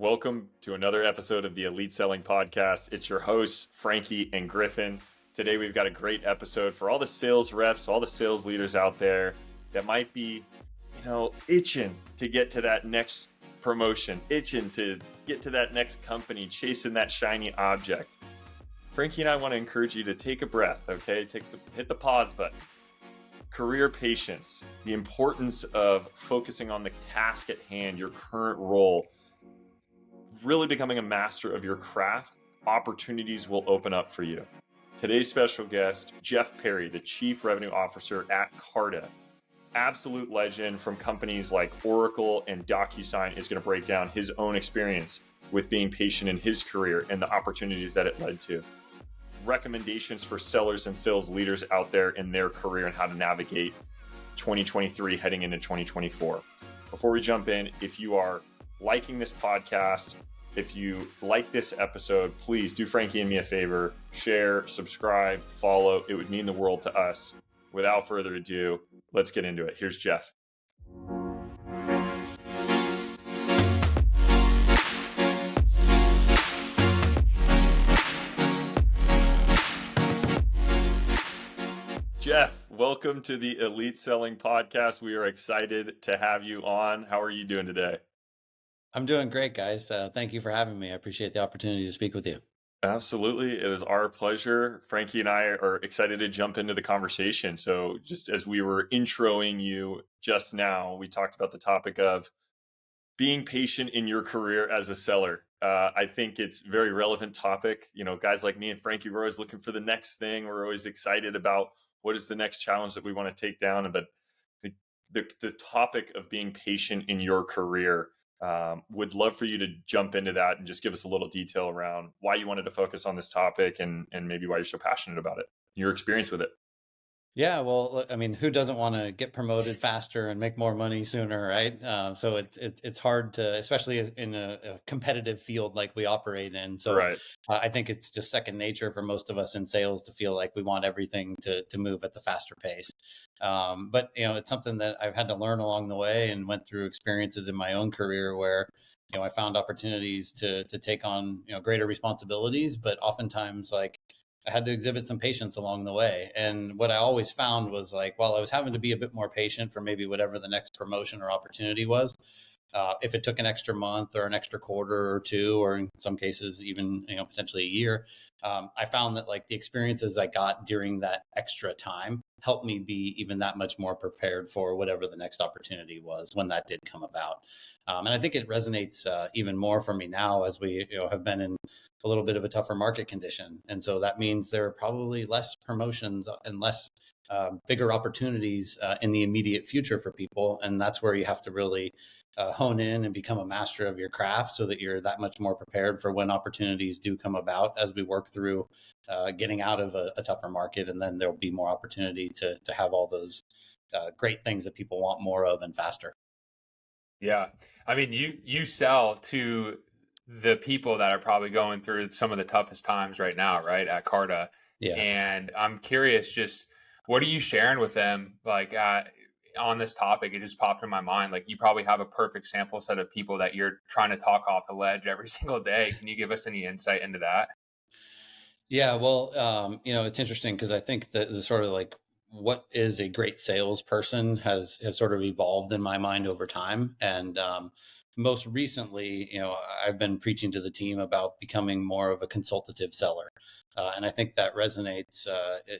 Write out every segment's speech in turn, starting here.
Welcome to another episode of the Elite Selling Podcast. It's your hosts, Frankie and Griffin. Today, we've got a great episode for all the sales reps, all the sales leaders out there that might be, itching to get to that next promotion, itching to get to that next company, chasing that shiny object. Frankie and I want to encourage you to take a breath, okay? Hit the pause button. Career patience, the importance of focusing on the task at hand, your current role, really becoming a master of your craft. Opportunities will open up for you. Today's special guest, Jeff Perry, the Chief Revenue Officer at Carta, absolute legend from companies like Oracle and DocuSign, is going to break down his own experience with being patient in his career and the opportunities that it led to. Recommendations for sellers and sales leaders out there in their career and how to navigate 2023 heading into 2024. Before we jump in, if you are liking this podcast, if you like this episode, please do Frankie and me a favor, share, subscribe, follow. It would mean the world to us. Without further ado, let's get into it. Here's Jeff. Jeff, welcome to the Elite Selling Podcast. We are excited to have you on. How are you doing today? I'm doing great, guys. Thank you for having me. I appreciate the opportunity to speak with you. Absolutely. It is our pleasure. Frankie and I are excited to jump into the conversation. So just as we were introing you just now, we talked about the topic of being patient in your career as a seller. I think it's a very relevant topic. Guys like me and Frankie, we're always looking for the next thing. We're always excited about what is the next challenge that we want to take down. But the topic of being patient in your career, would love for you to jump into that and just give us a little detail around why you wanted to focus on this topic and maybe why you're so passionate about it, your experience with it. Yeah, well, I mean, who doesn't want to get promoted faster and make more money sooner, right? So it's hard to, especially in a competitive field like we operate in. So Right. I think it's just second nature for most of us in sales to feel like we want everything to move at the faster pace. But it's something that I've had to learn along the way and went through experiences in my own career where I found opportunities to take on greater responsibilities, but oftentimes I had to exhibit some patience along the way. And what I always found was while I was having to be a bit more patient for maybe whatever the next promotion or opportunity was, if it took an extra month or an extra quarter or two, or in some cases even potentially a year, I found that the experiences I got during that extra time helped me be even that much more prepared for whatever the next opportunity was when that did come about. And I think it resonates even more for me now as we have been in a little bit of a tougher market condition. And so that means there are probably less promotions and less bigger opportunities in the immediate future for people. And that's where you have to really hone in and become a master of your craft so that you're that much more prepared for when opportunities do come about as we work through getting out of a tougher market. And then there'll be more opportunity to have all those great things that people want more of and faster. Yeah. I mean, you sell to the people that are probably going through some of the toughest times right now, right, at Carta. Yeah. And I'm curious, just what are you sharing with them? On this topic, it just popped in my mind. You probably have a perfect sample set of people that you're trying to talk off the ledge every single day. Can you give us any insight into that? Yeah, well, it's interesting because I think that the sort of what is a great salesperson has sort of evolved in my mind over time. And most recently, I've been preaching to the team about becoming more of a consultative seller. And I think that resonates,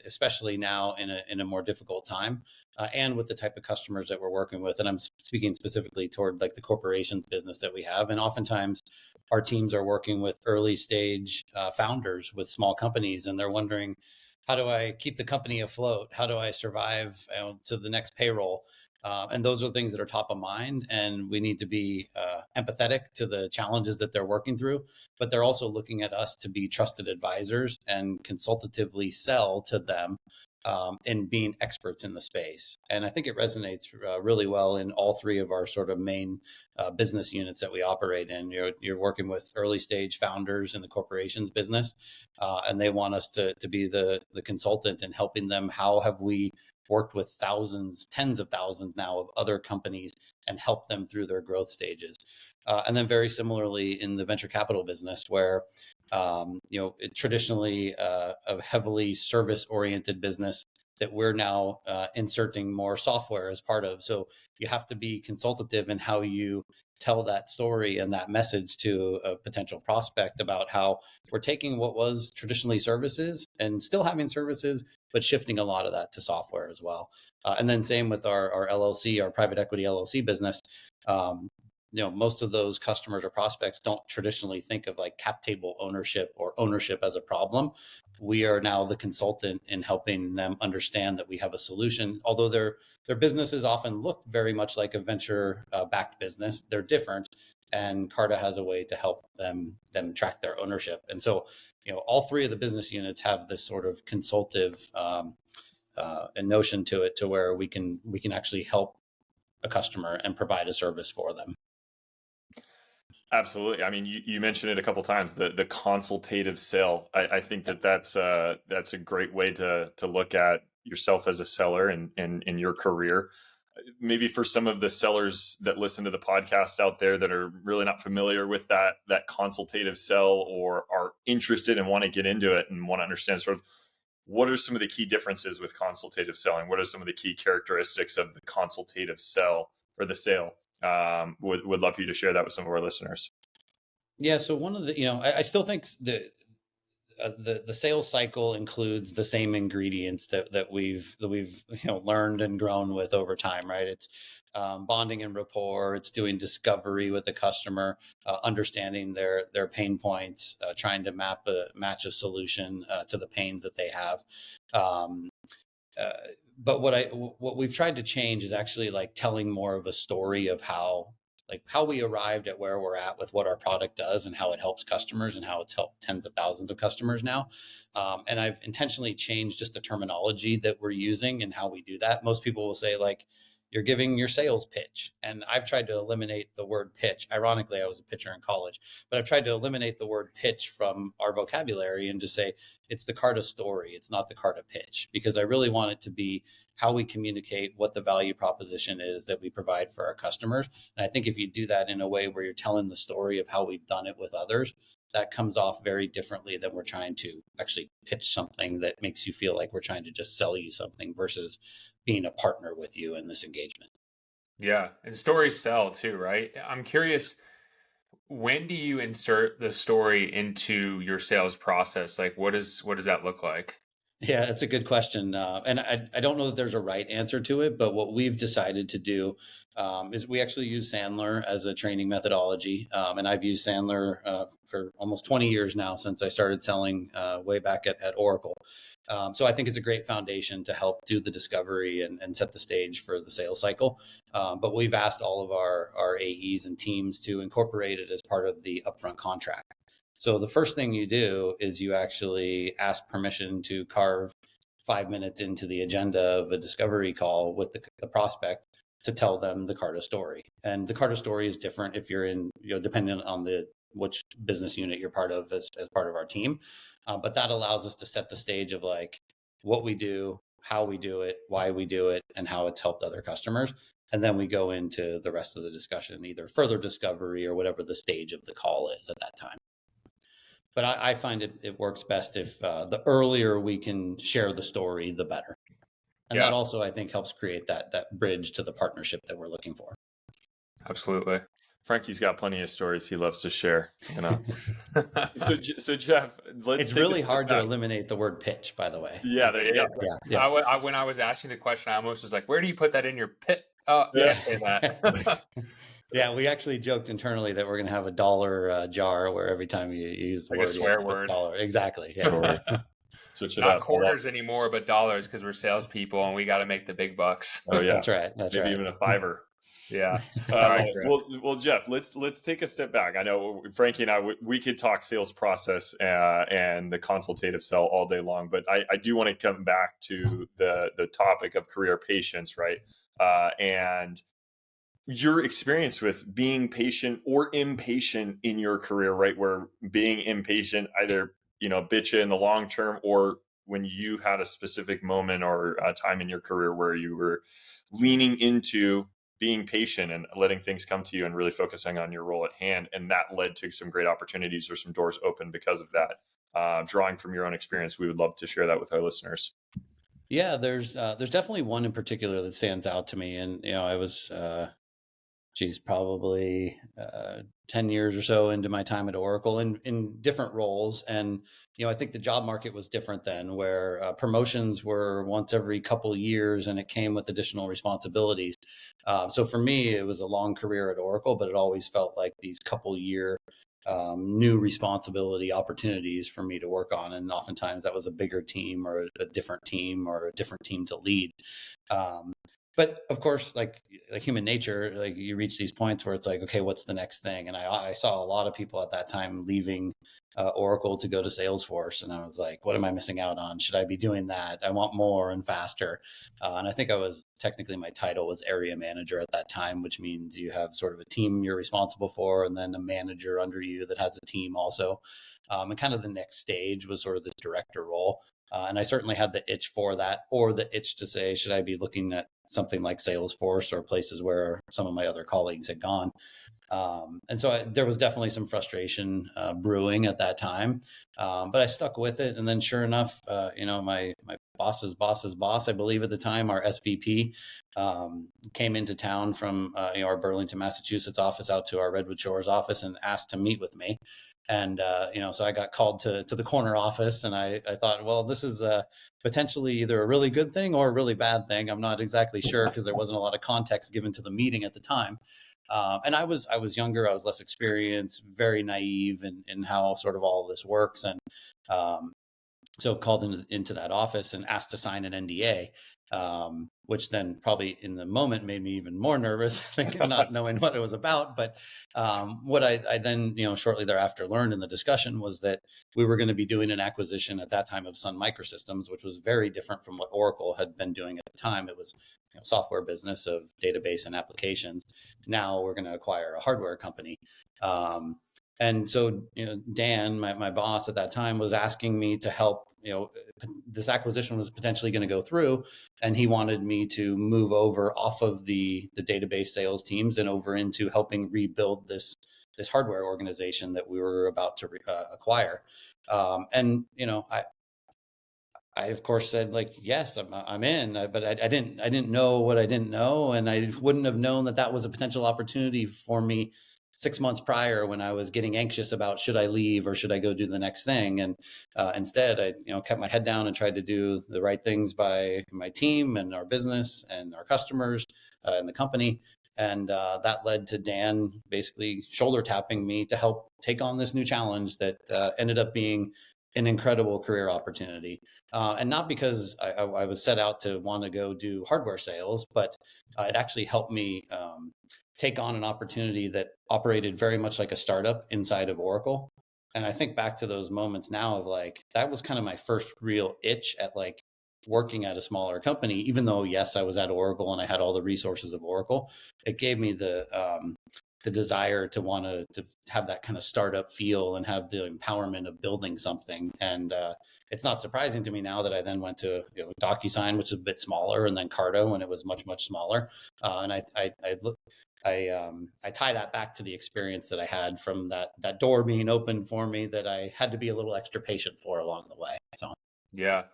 especially now in a more difficult time, and with the type of customers that we're working with. And I'm speaking specifically toward the corporations business that we have. And oftentimes our teams are working with early stage founders with small companies, and they're wondering, how do I keep the company afloat? How do I survive to the next payroll? And those are things that are top of mind, and we need to be empathetic to the challenges that they're working through, but they're also looking at us to be trusted advisors and consultatively sell to them in being experts in the space. And I think it resonates really well in all three of our sort of main business units that we operate in. You're working with early stage founders in the corporations business, and they want us to be the consultant and helping them. How have we worked with thousands, tens of thousands now of other companies and help them through their growth stages. And then very similarly in the venture capital business, where traditionally a heavily service-oriented business that we're now inserting more software as part of. So you have to be consultative in how you tell that story and that message to a potential prospect about how we're taking what was traditionally services and still having services, but shifting a lot of that to software as well. And then same with our LLC, our private equity LLC business. Most of those customers or prospects don't traditionally think of like cap table ownership or ownership as a problem. We are now the consultant in helping them understand that we have a solution. Although their businesses often look very much like a venture backed business, they're different, and Carta has a way to help them track their ownership. And so, all three of the business units have this sort of consultative and notion to it, to where we can actually help a customer and provide a service for them. Absolutely. I mean, you mentioned it a couple of times, the consultative sale. I think that's a great way to look at yourself as a seller and in your career. Maybe for some of the sellers that listen to the podcast out there that are really not familiar with that consultative sell, or are interested and want to get into it and want to understand sort of what are some of the key differences with consultative selling? What are some of the key characteristics of the consultative sell or the sale? Would love for you to share that with some of our listeners. Yeah. So one of the, I still think the sales cycle includes the same ingredients that we've learned and grown with over time, right? It's bonding and rapport. It's doing discovery with the customer, understanding their pain points, trying to match a solution to the pains that they have. But what we've tried to change is actually like telling more of a story of how we arrived at where we're at with what our product does and how it helps customers and how it's helped tens of thousands of customers now. And I've intentionally changed just the terminology that we're using and how we do that. Most people will say like, you're giving your sales pitch. And I've tried to eliminate the word pitch. Ironically, I was a pitcher in college, but I've tried to eliminate the word pitch from our vocabulary and just say it's the Carta story. It's not the Carta pitch, because I really want it to be how we communicate what the value proposition is that we provide for our customers. And I think if you do that in a way where you're telling the story of how we've done it with others, that comes off very differently than we're trying to actually pitch something that makes you feel like we're trying to just sell you something versus being a partner with you in this engagement. Yeah. And stories sell too, right? I'm curious, when do you insert the story into your sales process? Like what does that look like? Yeah, that's a good question. And I don't know that there's a right answer to it, but what we've decided to do is we actually use Sandler as a training methodology. And I've used Sandler for almost 20 years now, since I started selling way back at Oracle. So I think it's a great foundation to help do the discovery and set the stage for the sales cycle. But we've asked all of our AEs and teams to incorporate it as part of the upfront contract. So the first thing you do is you actually ask permission to carve 5 minutes into the agenda of a discovery call with the prospect to tell them the Carta story. And the Carta story is different if you're in, depending on which business unit you're part of as part of our team. But that allows us to set the stage of like what we do, how we do it, why we do it, and how it's helped other customers. And then we go into the rest of the discussion, either further discovery or whatever the stage of the call is at that time. But I find it works best if the earlier we can share the story, the better. And that also, I think, helps create that bridge to the partnership that we're looking for. Absolutely. Frankie's got plenty of stories he loves to share, So Jeff, it's really hard to eliminate the word pitch, by the way. Yeah, there you go. Yeah. When I was asking the question, I almost was like, where do you put that in your pit? Oh, can't say that. Yeah, we actually joked internally that we're going to have a dollar jar where every time you use the like word, a swear word. Dollar. Exactly. Yeah. Switch it Not up. quarters anymore, but dollars, because we're salespeople and we got to make the big bucks. Oh yeah, that's right. Maybe even a $5. Yeah. Well, Jeff, let's take a step back. I know Frankie and I we could talk sales process and the consultative sell all day long, but I do want to come back to the topic of career patience, right? And your experience with being patient or impatient in your career, right? Where being impatient either bit you in the long term, or when you had a specific moment or a time in your career where you were leaning into being patient and letting things come to you and really focusing on your role at hand. And that led to some great opportunities or some doors open because of that. Drawing from your own experience, we would love to share that with our listeners. Yeah, there's definitely one in particular that stands out to me, and I was probably 10 years or so into my time at Oracle in different roles. And, I think the job market was different then, where promotions were once every couple of years and it came with additional responsibilities. So for me, it was a long career at Oracle, but it always felt like these couple year new responsibility opportunities for me to work on. And oftentimes that was a bigger team or a different team or a different team to lead. But of course, like human nature, like you reach these points where it's like, okay, what's the next thing? And I saw a lot of people at that time leaving Oracle to go to Salesforce. And I was like, what am I missing out on? Should I be doing that? I want more and faster. And I think technically my title was area manager at that time, which means you have sort of a team you're responsible for and then a manager under you that has a team also. And kind of the next stage was sort of the director role. And I certainly had the itch for that, or the itch to say, should I be looking at something like Salesforce or places where some of my other colleagues had gone? And so there was definitely some frustration brewing at that time, but I stuck with it. And then sure enough, my boss's boss, I believe at the time, our SVP, came into town from our Burlington, Massachusetts office out to our Redwood Shores office and asked to meet with me. And, so I got called to the corner office, and I thought, well, this is potentially either a really good thing or a really bad thing. I'm not exactly sure because there wasn't a lot of context given to the meeting at the time. And I was younger, I was less experienced, very naive in how sort of all of this works. And so called into that office and asked to sign an NDA, which then probably in the moment made me even more nervous, thinking, not knowing what it was about. But what I then, shortly thereafter learned in the discussion was that we were going to be doing an acquisition at that time of Sun Microsystems, which was very different from what Oracle had been doing at the time. It was software business of database and applications. Now we're going to acquire a hardware company. And so, Dan, my boss at that time, was asking me to help. This acquisition was potentially going to go through, and he wanted me to move over off of the database sales teams and over into helping rebuild this hardware organization that we were about to acquire. And I of course said, like, yes, I'm in, but I didn't know what I didn't know, and I wouldn't have known that was a potential opportunity for me 6 months prior when I was getting anxious about should I leave or should I go do the next thing. And instead, I kept my head down and tried to do the right things by my team and our business and our customers and the company. And that led to Dan basically shoulder tapping me to help take on this new challenge that ended up being an incredible career opportunity. And not because I was set out to want to go do hardware sales, but it actually helped me take on an opportunity that operated very much like a startup inside of Oracle. And I think back to those moments now of like, that was kind of my first real itch at like working at a smaller company, even though, yes, I was at Oracle and I had all the resources of Oracle. It gave me the desire to want to have that kind of startup feel and have the empowerment of building something. And it's not surprising to me now that I then went to DocuSign, which is a bit smaller, and then Carta when it was much, much smaller. And I tie that back to the experience that I had from that door being opened for me that I had to be a little extra patient for along the way. So yeah,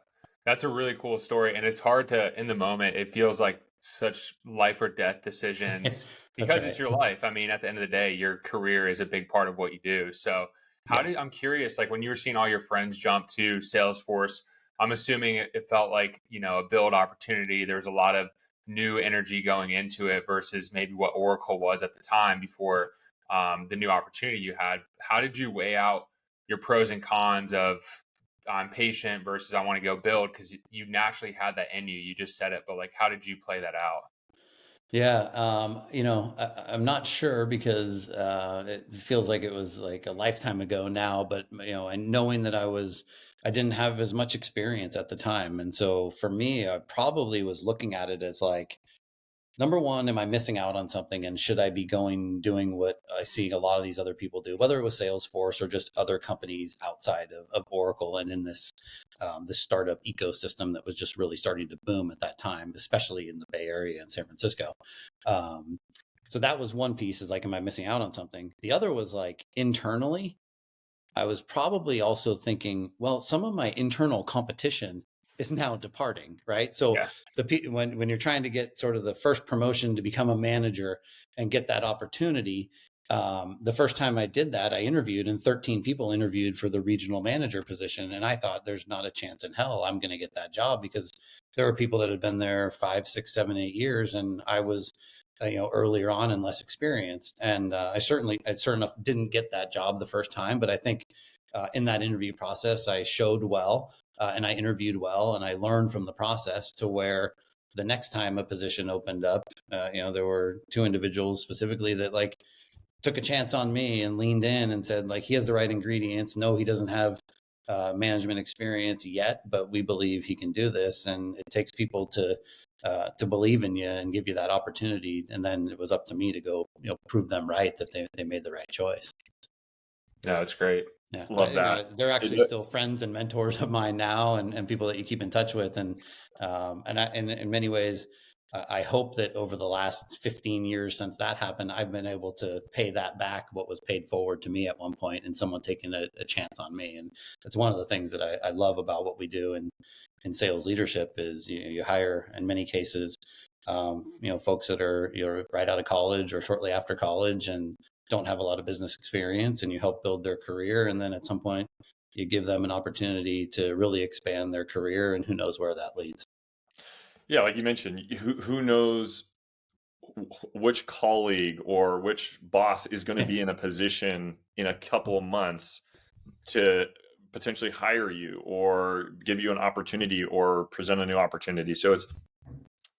that's a really cool story, and it's hard to, in the moment, it feels like such life or death decisions because right. it's your life. I mean, at the end of the day, your career is a big part of what you do. So I'm curious, like when you were seeing all your friends jump to Salesforce, I'm assuming it felt like, a build opportunity. There's a lot of new energy going into it versus maybe what Oracle was at the time before the new opportunity you had. How did you weigh out your pros and cons of I'm patient versus I want to go build? Because you naturally had that in you. You just said it, but like, how did you play that out? Yeah, I'm not sure because it feels like it was like a lifetime ago now, but and knowing that I didn't have as much experience at the time. And so for me, I probably was looking at it as like, number one, am I missing out on something? And should I be doing what I see a lot of these other people do, whether it was Salesforce or just other companies outside of Oracle and in this startup ecosystem that was just really starting to boom at that time, especially in the Bay Area and San Francisco. So that was one piece, is like, am I missing out on something? The other was like, internally, I was probably also thinking, well, some of my internal competition is now departing, right? So Yeah. when you're trying to get sort of the first promotion to become a manager and get that opportunity, the first time I did that, I interviewed, and 13 people interviewed for the regional manager position, and I thought, there's not a chance in hell I'm going to get that job, because there were people that had been there 5, 6, 7, 8 years, and I was earlier on and less experienced. And I certainly enough didn't get that job the first time, but I think in that interview process, I showed well, and I interviewed well, and I learned from the process, to where the next time a position opened up, there were 2 individuals specifically that like took a chance on me and leaned in and said, like, he has the right ingredients. No, he doesn't have management experience yet, but we believe he can do this. And it takes people to believe in you and give you that opportunity. And then it was up to me to go, prove them right, that they made the right choice. Yeah, that's great. Yeah, Love that. they're actually still friends and mentors of mine now, and people that you keep in touch with. And in many ways, I hope that over the last 15 years since that happened, I've been able to pay that back, what was paid forward to me at one point, and someone taking a chance on me. And that's one of the things that I love about what we do in sales leadership, is you hire, in many cases, folks that are right out of college or shortly after college and don't have a lot of business experience, and you help build their career. And then at some point you give them an opportunity to really expand their career, and who knows where that leads. Yeah, like you mentioned, who knows which colleague or which boss is going to be in a position in a couple of months to potentially hire you or give you an opportunity or present a new opportunity.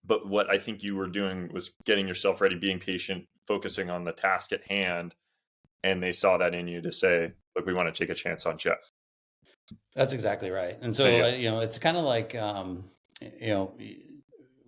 But what I think you were doing was getting yourself ready, being patient, focusing on the task at hand. And they saw that in you to say, look, we want to take a chance on Jeff. That's exactly right. And so, it's kind of like,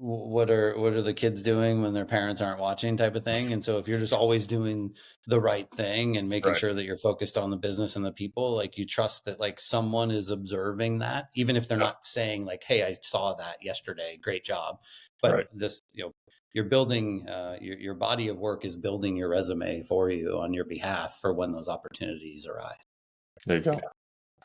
what are the kids doing when their parents aren't watching, type of thing. And so if you're just always doing the right thing and making sure that you're focused on the business and the people, like, you trust that like someone is observing that, even if they're not saying like, hey, I saw that yesterday, great job. But this, you're building, your body of work is building your resume for you on your behalf for when those opportunities arise. There you go.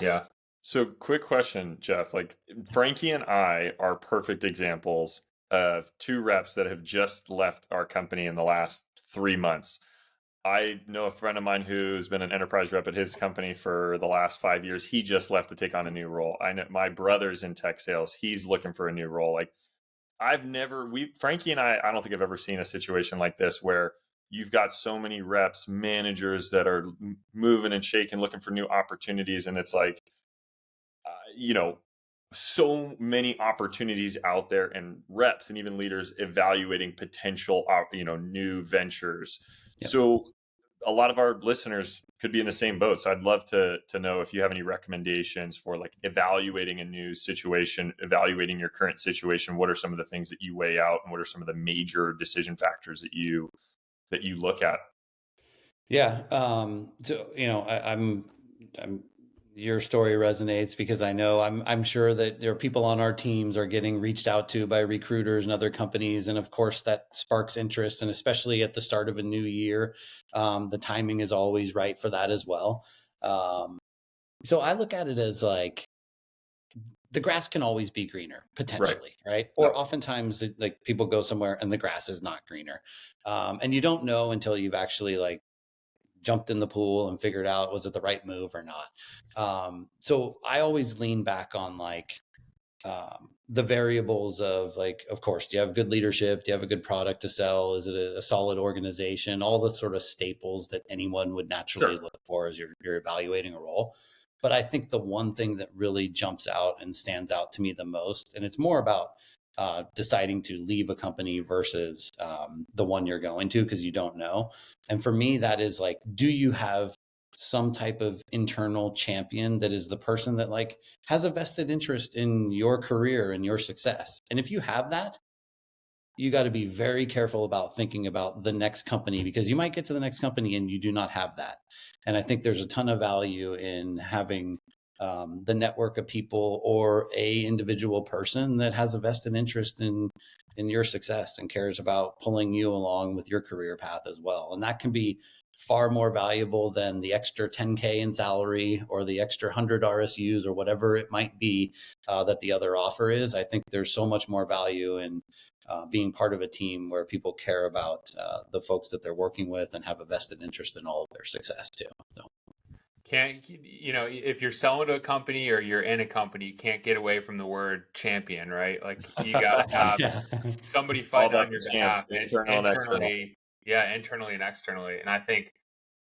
Yeah. So quick question, Jeff, like Frankie and I are perfect examples of 2 reps that have just left our company in the last 3 months. I know a friend of mine who's been an enterprise rep at his company for the last 5 years. He just left to take on a new role. I know my brother's in tech sales. He's looking for a new role. Like, Frankie and I don't think I've ever seen a situation like this where you've got so many reps, managers that are moving and shaking, looking for new opportunities. And it's like, so many opportunities out there, and reps and even leaders evaluating potential, new ventures. Yep. So a lot of our listeners could be in the same boat. So I'd love to know if you have any recommendations for like evaluating a new situation, evaluating your current situation. What are some of the things that you weigh out, and what are some of the major decision factors that you look at? Yeah. So, I'm your story resonates, because I know I'm sure that there are people on our teams are getting reached out to by recruiters and other companies. And of course that sparks interest. And especially at the start of a new year, the timing is always right for that as well. So I look at it as like, the grass can always be greener, potentially, right? Or oftentimes like people go somewhere and the grass is not greener. And you don't know until you've actually like jumped in the pool and figured out, was it the right move or not? So I always lean back on like the variables of like, of course, do you have good leadership? Do you have a good product to sell? Is it a solid organization? All the sort of staples that anyone would naturally look for as you're evaluating a role. But I think the one thing that really jumps out and stands out to me the most, and it's more about deciding to leave a company versus the one you're going to, because you don't know. And for me, that is like, do you have some type of internal champion that is the person that like has a vested interest in your career and your success? And if you have that, you got to be very careful about thinking about the next company, because you might get to the next company and you do not have that. And I think there's a ton of value in having the network of people or a individual person that has a vested interest in your success and cares about pulling you along with your career path as well. And that can be far more valuable than the extra 10K in salary or the extra 100 RSUs or whatever it might be that the other offer is. I think there's so much more value in being part of a team where people care about the folks that they're working with and have a vested interest in all of their success too. So. Can't, if you're selling to a company or you're in a company, you can't get away from the word champion, right? Like you got to have Yeah. somebody All fighting about on the your behalf champs, internal and external. internally and externally. And I think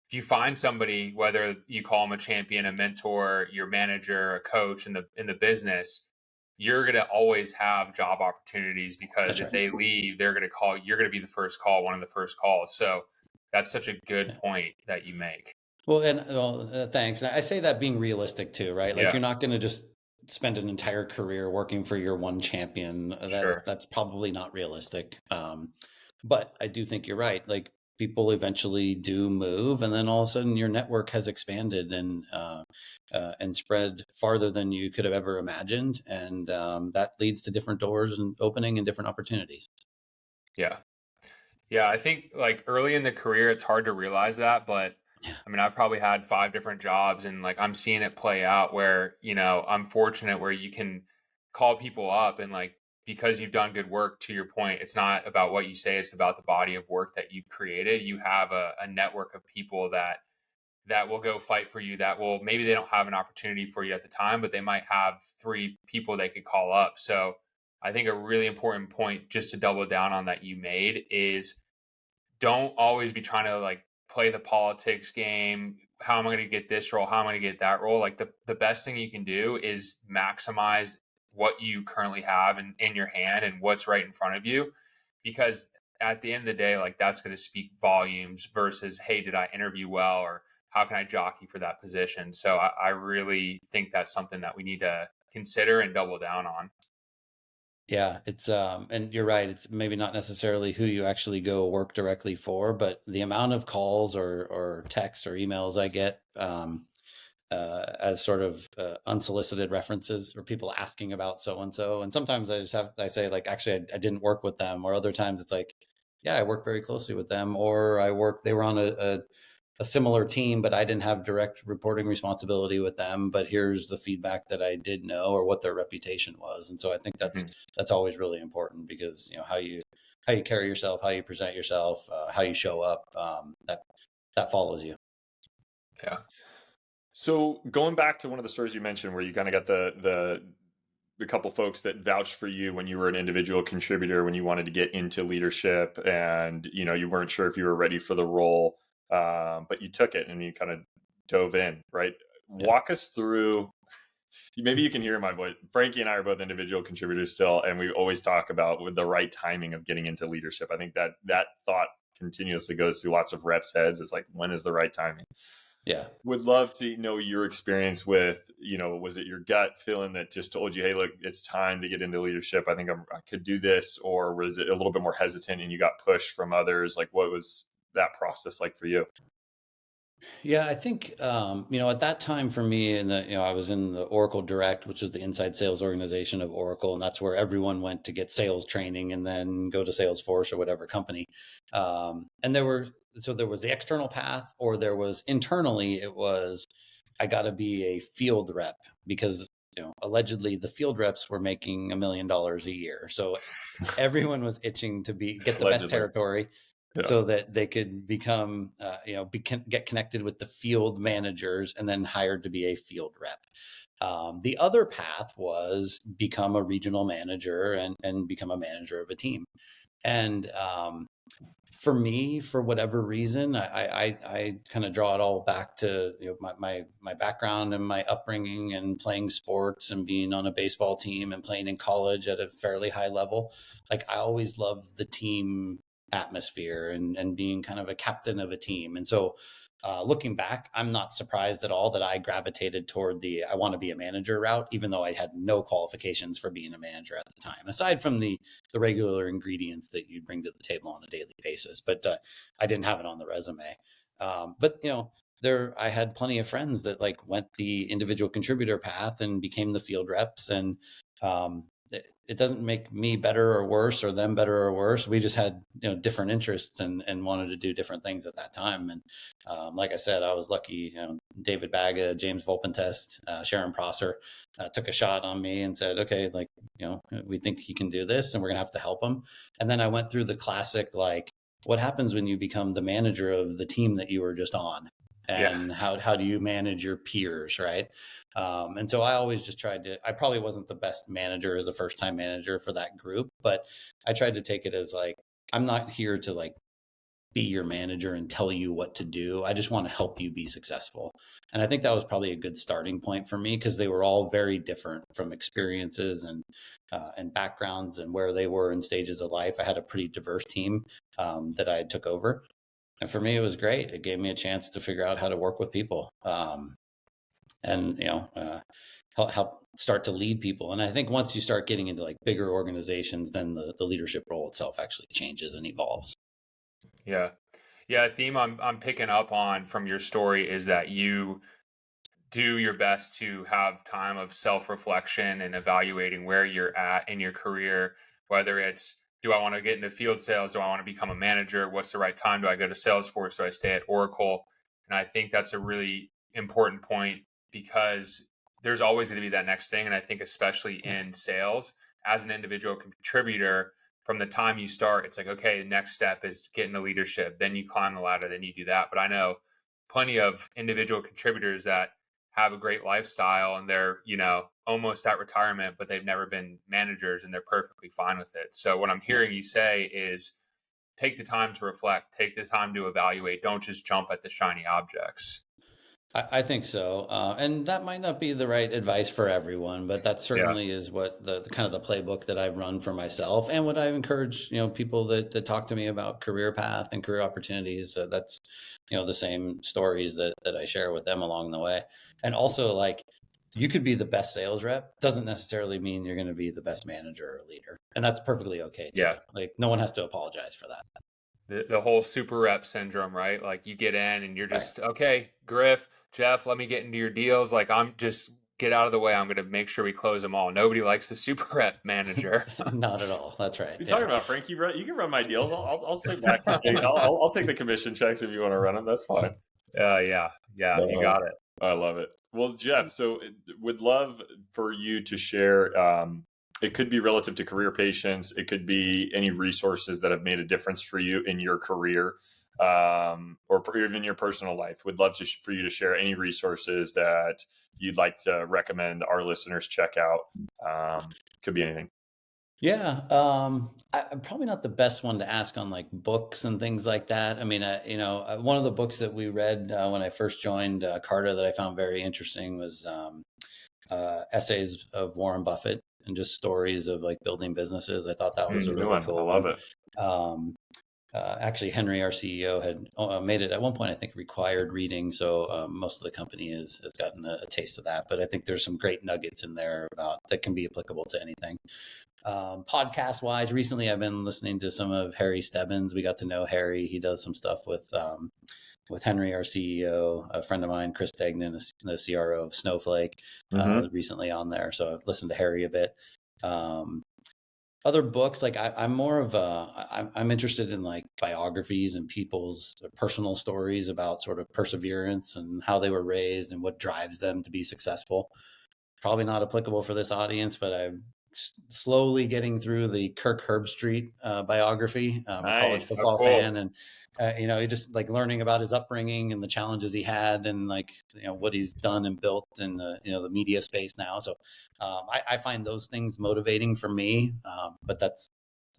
if you find somebody, whether you call them a champion, a mentor, your manager, a coach in the business, you're going to always have job opportunities, because That's if right. they leave, they're going to call, you're going to be the first call, one of the first calls. So that's such a good point that you make. Well, thanks. I say that being realistic too, right? Like Yeah. you're not going to just spend an entire career working for your one champion. Sure. That's probably not realistic. But I do think you're right. Like people eventually do move, and then all of a sudden your network has expanded and spread farther than you could have ever imagined, and that leads to different doors and opening and different opportunities. Yeah. Yeah. I think like early in the career, it's hard to realize that, but Yeah. I mean, I've probably had 5 different jobs, and like I'm seeing it play out where, I'm fortunate where you can call people up and like, because you've done good work, to your point, it's not about what you say, it's about the body of work that you've created. You have a network of people that will go fight for you, that will, maybe they don't have an opportunity for you at the time, but they might have 3 people they could call up. So I think a really important point, just to double down on that, you made is, don't always be trying to like play the politics game. How am I going to get this role? How am I going to get that role? Like the best thing you can do is maximize what you currently have in your hand and what's right in front of you. Because at the end of the day, like that's going to speak volumes versus, hey, did I interview well? Or how can I jockey for that position? So I really think that's something that we need to consider and double down on. Yeah, it's and you're right, it's maybe not necessarily who you actually go work directly for, but the amount of calls or texts or emails I get as sort of unsolicited references or people asking about so and so. And sometimes I say like, actually, I didn't work with them, or other times it's like, yeah, I worked very closely with them, or they were on a similar team, but I didn't have direct reporting responsibility with them. But here's the feedback that I did know, or what their reputation was. And so I think that's always really important, because how you carry yourself, how you present yourself, how you show up, that follows you. Yeah. So going back to one of the stories you mentioned, where you kind of got the couple folks that vouched for you when you were an individual contributor, when you wanted to get into leadership, and you weren't sure if you were ready for the role, but you took it and you kind of dove in, right? Yeah. Walk us through. Maybe you can hear my voice. Frankie and I are both individual contributors still, and we always talk about with the right timing of getting into leadership. I think that thought continuously goes through lots of reps' heads. It's like, when is the right timing? Yeah. Would love to know your experience with, was it your gut feeling that just told you, hey, look, it's time to get into leadership. I think I could do this. Or was it a little bit more hesitant and you got pushed from others? Like, what was that process like for you? Yeah, I think, at that time for me, I was in the Oracle Direct, which is the inside sales organization of Oracle. And that's where everyone went to get sales training and then go to Salesforce or whatever company. And there was the external path, or there was internally, it was, I got to be a field rep, because allegedly the field reps were making $1 million a year. So everyone was itching to get the best territory. Yeah. So that they could become, get connected with the field managers and then hired to be a field rep. The other path was become a regional manager and become a manager of a team. And for me, for whatever reason, I kind of draw it all back to my background and my upbringing and playing sports and being on a baseball team and playing in college at a fairly high level. Like I always loved the team atmosphere and being kind of a captain of a team. And so Looking back, I'm not surprised at all that I gravitated toward I want to be a manager route, even though I had no qualifications for being a manager at the time, aside from the regular ingredients that you bring to the table on a daily basis. But I didn't have it on the resume. But I had plenty of friends that like went the individual contributor path and became the field reps, and it doesn't make me better or worse or them better or worse. We just had different interests and wanted to do different things at that time. And like I said, I was lucky. David Baga, James Volpentest, Sharon Prosser took a shot on me and said, okay, like we think he can do this, and we're gonna have to help him. And then I went through the classic, like, what happens when you become the manager of the team that you were just on, and how do you manage your peers, right? And so I always just I probably wasn't the best manager as a first time manager for that group, but I tried to take it as like, I'm not here to like be your manager and tell you what to do. I just want to help you be successful. And I think that was probably a good starting point for me, because they were all very different from experiences and backgrounds and where they were in stages of life. I had a pretty diverse team that I took over. And for me, it was great. It gave me a chance to figure out how to work with people. And help start to lead people. And I think once you start getting into like bigger organizations, then the leadership role itself actually changes and evolves. Yeah. A theme I'm picking up on from your story is that you do your best to have time of self-reflection and evaluating where you're at in your career, whether it's, do I want to get into field sales? Do I want to become a manager? What's the right time? Do I go to Salesforce? Do I stay at Oracle? And I think that's a really important point, because there's always going to be that next thing. And I think especially in sales, as an individual contributor, from the time you start, it's like, okay, the next step is to get into leadership. Then you climb the ladder, then you do that. But I know plenty of individual contributors that have a great lifestyle and they're, almost at retirement, but they've never been managers and they're perfectly fine with it. So what I'm hearing you say is take the time to reflect, take the time to evaluate. Don't just jump at the shiny objects. I think so. And that might not be the right advice for everyone, but that certainly is what the kind of the playbook that I've run for myself, and what I encourage, people that talk to me about career path and career opportunities. That's, the same stories that I share with them along the way. And also, like, you could be the best sales rep, doesn't necessarily mean you're going to be the best manager or leader. And that's perfectly okay too. Yeah. Like, no one has to apologize for that. The whole super rep syndrome, right? Like you get in and you're just, okay, Griff, Jeff, let me get into your deals. Like I'm just, get out of the way. I'm going to make sure we close them all. Nobody likes the super rep manager. Not at all. That's right. You're talking about, Frank. You can run my deals. I'll sit back and take, I'll take the commission checks if you want to run them. That's fine. Yeah. You got it. I love it. Well, Jeff, so would love for you to share. It could be relative to career patience. It could be any resources that have made a difference for you in your career, or even your personal life. Would love for you to share any resources that you'd like to recommend our listeners check out. Could be anything. Yeah. I'm probably not the best one to ask on like books and things like that. I mean, one of the books that we read when I first joined Carta that I found very interesting was essays of Warren Buffett, and just stories of like building businesses. I thought that was a really cool one. I love it. Actually, Henry, our CEO, had made it at one point, I think, required reading. So most of the company has gotten a taste of that. But I think there's some great nuggets in there that can be applicable to anything. Podcast wise, recently I've been listening to some of Harry Stebbins. We got to know Harry. He does some stuff with Henry, our CEO. A friend of mine, Chris Degnan, the CRO of Snowflake, was recently on there. So I've listened to Harry a bit. Other books, like I'm more of I'm interested in like biographies and people's personal stories about sort of perseverance and how they were raised and what drives them to be successful. Probably not applicable for this audience, but I'm slowly getting through the Kirk Herbstreit biography. I'm a college football fan, and just like learning about his upbringing and the challenges he had, and like what he's done and built in the media space now. So I find those things motivating for me, but that's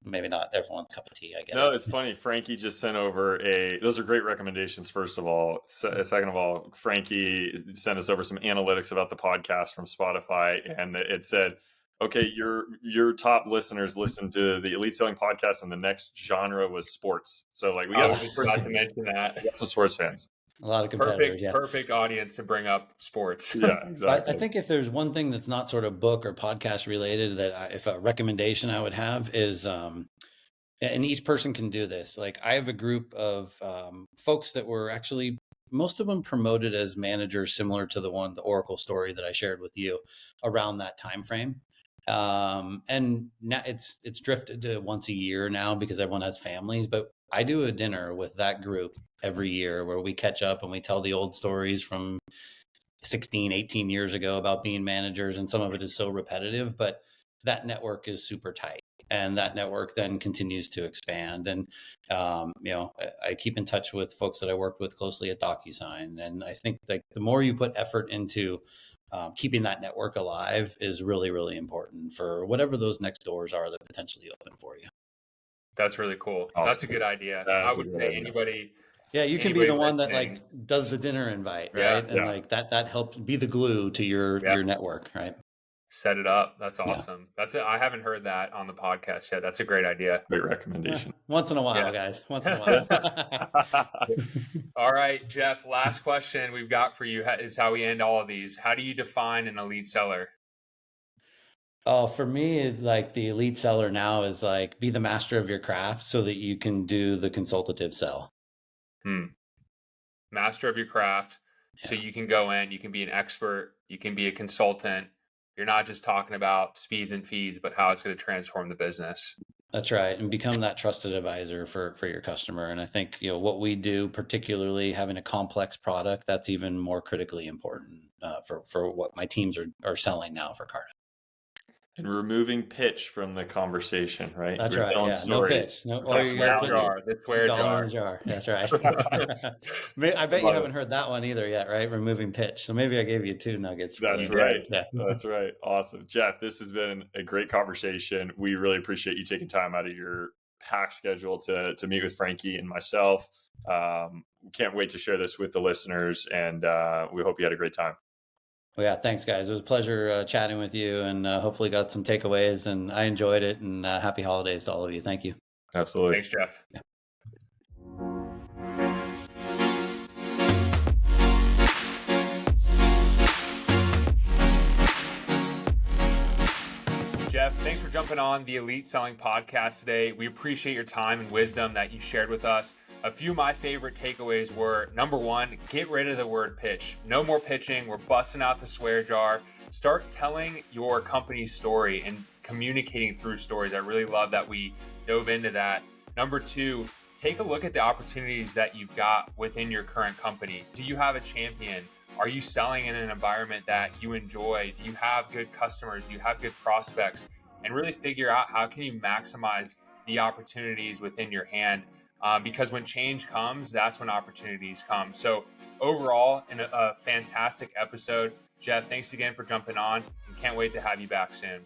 maybe not everyone's cup of tea, I guess. No, it's funny. Frankie just sent over those are great recommendations, first of all. Second of all, Frankie sent us over some analytics about the podcast from Spotify, and it said, okay, your top listeners listen to the Elite Selling Podcast, and the next genre was sports. So like we got to mention that. We got some sports fans. A lot of competitors. Perfect audience to bring up sports. Yeah, exactly. I think if there's one thing that's not sort of book or podcast related if a recommendation I would have is, and each person can do this. Like I have a group of folks that were actually, most of them promoted as managers, similar to the Oracle story that I shared with you around that time frame. And now it's drifted to once a year now because everyone has families, but I do a dinner with that group every year where we catch up and we tell the old stories from 16, 18 years ago about being managers. And some of it is so repetitive, but that network is super tight. And that network then continues to expand. And, I keep in touch with folks that I worked with closely at DocuSign. And I think like the more you put effort into keeping that network alive is really, really important for whatever those next doors are that potentially open for you. That's really cool. Awesome. That's a good idea. I would say anybody. Yeah, you can be the one that like does the dinner invite, right? And like that helps be the glue to your network, right? Set it up. That's awesome. That's it. I haven't heard that on the podcast yet. That's a great idea. Great recommendation. Once in a while, guys. Once in a while. All right, Jeff, last question we've got for you is how we end all of these. How do you define an elite seller? Oh, for me, it's like the elite seller now is like be the master of your craft so that you can do the consultative sell. Master of your craft. So you can go in, you can be an expert, you can be a consultant. You're not just talking about speeds and feeds, but how it's going to transform the business. That's right. And become that trusted advisor for your customer. And I think, what we do, particularly having a complex product, that's even more critically important for what my teams are selling now for Carta. And removing pitch from the conversation, right? That's right. Yeah. Stories. No pitch. No, the swear jar. That's right. I bet you haven't heard that one either yet, right? Removing pitch. So maybe I gave you 2 nuggets. That's right. Yeah. That's right. Awesome. Jeff, this has been a great conversation. We really appreciate you taking time out of your packed schedule to meet with Frankie and myself. We can't wait to share this with the listeners, and we hope you had a great time. Well, yeah, thanks, guys. It was a pleasure chatting with you, and hopefully got some takeaways, and I enjoyed it, and happy holidays to all of you. Thank you. Absolutely. Thanks, Jeff. Yeah. Jeff, thanks for jumping on the Elite Selling Podcast today. We appreciate your time and wisdom that you shared with us. A few of my favorite takeaways were, number 1, get rid of the word pitch. No more pitching. We're busting out the swear jar. Start telling your company's story and communicating through stories. I really love that we dove into that. Number 2, take a look at the opportunities that you've got within your current company. Do you have a champion? Are you selling in an environment that you enjoy? Do you have good customers? Do you have good prospects? And really figure out how can you maximize the opportunities within your hand. Because when change comes, that's when opportunities come. So overall, a fantastic episode. Jeff, thanks again for jumping on, and can't wait to have you back soon.